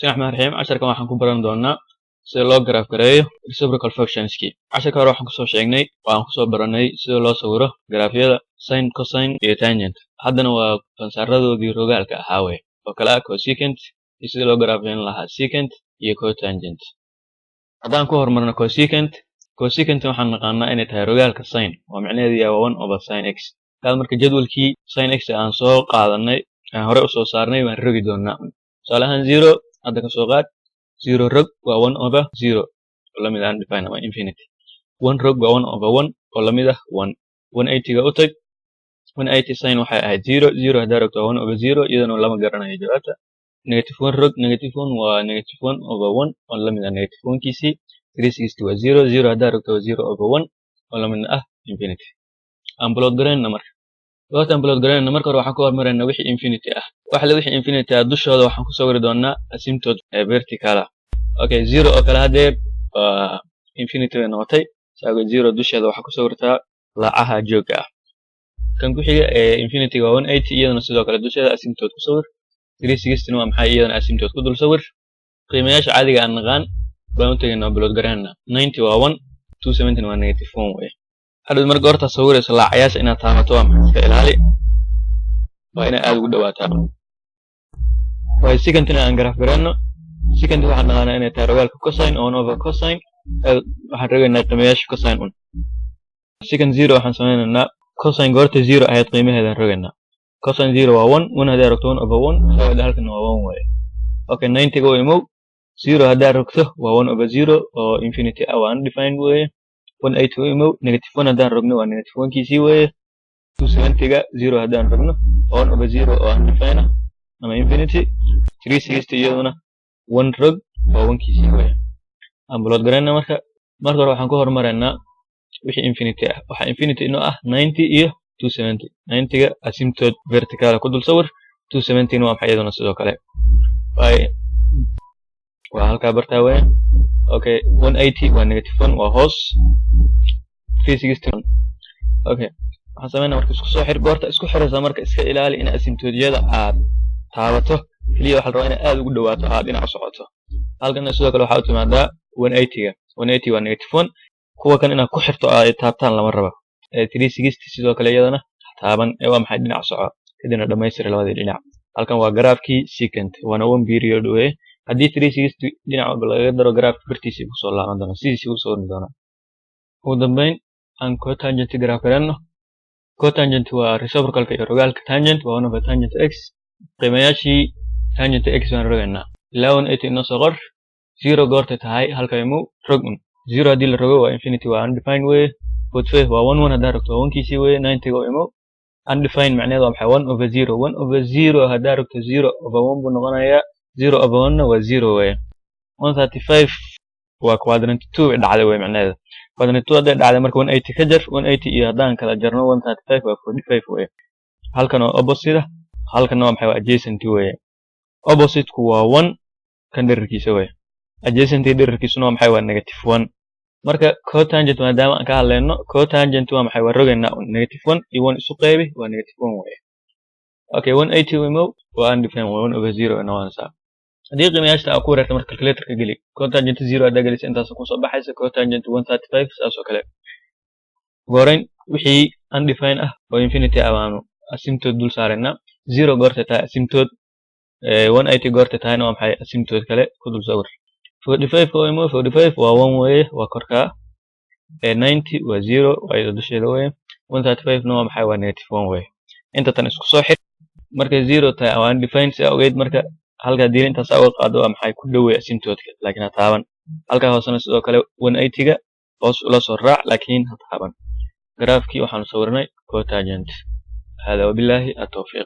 bismillaahi rahmaani rahiim casharkan waxaan ku baran doonaa sida loo graph gareeyo reciprocal functionski casharka hore waxaan kusoo sheegnay waan kusoo baranay sida loo sawiro grafyada sin cosine iyo tangent haddana waa fansaradoodii rogaalka ahaa wey oo kala ah cosecant iyo sida loo graphin lahaa secant iyo cotangent haddaan ku horumarno cosecant waxaan naqaanaa inay tahay rogaalka sin oo macnaheedu yahay 1 over sin x kaas marka jadwalkii sin x aan soo qaadanay aan hore u soo saarnay waan rogi doonaa tusaale ahaan 0 hadda ka soo qaad 0 rog waa 1 over 0 oo la mid ah undefined ama infinity 1 rog waa 1 over 1 oo la mid ah 1 180 ga u tag 180 sin waxay ahayd 0 0 haddaa rogto waa 1 over 0 iyadana lama garanayo jawaabta negative 1 rog negative 1 waa negative 1 over 1 oo la mid ah negative 1 kiisii 360 waa 0 0 haddaa rogto waa 0 over 1 oo la mid ah infinity aan plot garayna marka goobtaan plot garayna marka hore waxaan ku hormaraynaa wixii infinity ah waxa la wixii infinity ah dushooda waxaan ku sawiri doonaa asymptote ee vertical ah okay 0 oo kala hadeer infinity way noqotay saago 0 dusheeda waxaan ku sawirtaa laacaha jooga ah kan ku xiga ee infinity waa 180 iyadana sidoo kale dusheeda asymptote ku sawir 360 waa maxay iyadana asymptote ku dul sawir qiimayaasha caadiga aan naqaan baan u tagaynaa plot garayna 90 waa 1 270 waa negative 1 way hadda marka horta sawirayso laacayaasha inaad taabato waa maxay iska ilaali waa ina aad ugu dhawaataa way secant aan graph garayno secant waxaan naqaanaa inay tahay rogaalka cosine oo 1 over cosine waxaan rogaynaa qiimayaasha cosine secant 0 waxaan sameynaynaa cosine goorta 0 ahayd qiimaheedaan rogaynaa cosine 0 waa 1 1 haddaa rogto 1 over 1 sababta halkan waa 1 way okay 90 ga imow 0 haddaa rogto waa 1 over 0 oo infinity ah waa undefined way 180 u imow negative 1 haddaan rogno waa negative 1 kiisii weeye 270 ga 0 haddaan rogno 1 over 0 oo undefined ah ama infinity 360 iyaduna 1 rog waa 1 kiisii weeye aan plot garayna marka hore waxaan ku hormaraynaa wixii infinity ah waxa infinity inoo ah 90 iyo 270 90 ga asymptote vertical ku dul sawir 270 waa maxay iyaduna sidoo kale waa halka bartaa weeye okay 180 waa negative 1 waa hoos 360 okay waxaan sameynaa marka isku soo xir goorta isku xiraysa marka iska ilaali in asymptote-yada aad taabato kaliya waxa la rabaa in aad ugu dhawaato aad dhinac socoto halkan sidoo kale waxa u timaadaa 180 ga 180 waa negative 1 kuwa kan inaad ku xirto aad taabtaan lama rabo 360 sidoo kale iyadana taaban waa maxay dhinac soco kadibna dhamaystir labadii dhinac halkan waa graafkii secant waana 1 period way haddii 360 dhinac walba laga daro graaf bartiisii ku soo laaban doona sidiisii u soo wadi doona ugu dambeyn aan cotangent graph garayno cotangent waa reciprocalka iyo rogaalka tangent waa 1 over tangent x qiimayaashii tangent x waan rogaynaa ilaa 180 inoo soo qor 0 goorta tahay halka imow rog 0 haddii la rogo waa infinity waa undefined way 45 waa 1 1 haddaa rogto waa 1 kiisii way 90 ga imow undefined macnaheedu waa maxay 1 over 0 1 over 0 haddaa rogto 0 over 1 buu noqonayaa 0 over 1 waa 0 way 135 waa quadrant 2 dhacday way macnaheedu quadrant 2 hadday dhacday marka 180 ka jar 180 iyo haddaan kala jarno 135 waa 45 way halkan waa opposite halkan waa maxay waa adjacent way opposite ku waa 1 kan dhererkiisa way adjacent dhererkiisuna waa maxay waa negative 1 marka cotangent maadaama aan ka hadlayno cotangent waa maxay waa rogaynaa negative 1 iyo 1 isu qaybi waa negative 1 way okay 180 imow waa undefined 1 over 0 noqonaysaa haddii qiimayaashta aad ku wareerto marka calculator ka geli cotangent 0 haddaa gelisa intaas ku soo baxaysa cotangent 135 saas oo kale gorayn wixii undefined ah oo infinity ah waanu asymptote dul saaraynaa 0 goorta tahay asymptote 180 goorta tahayna waa maxay asymptote kale ku dul sawir 45 oo imo 45 waa 1 weeye waa korkaa 90 waa 0 waa iyada dusheeda weeye 135 na waa maxay waa negative 1 weeye inta tan isku soo xir marka 0 tahay waa undefined si ogeyd marka halka diin intaas uga qaado waa maxay ku dhaweey asymptote-ka laakiin ha taaban halka hoosena sidoo kale 180 ga hoos ula soo raac laakiin ha taaban graafkii waxaan sawirnay cotangent hada wabillahi at-tawfiq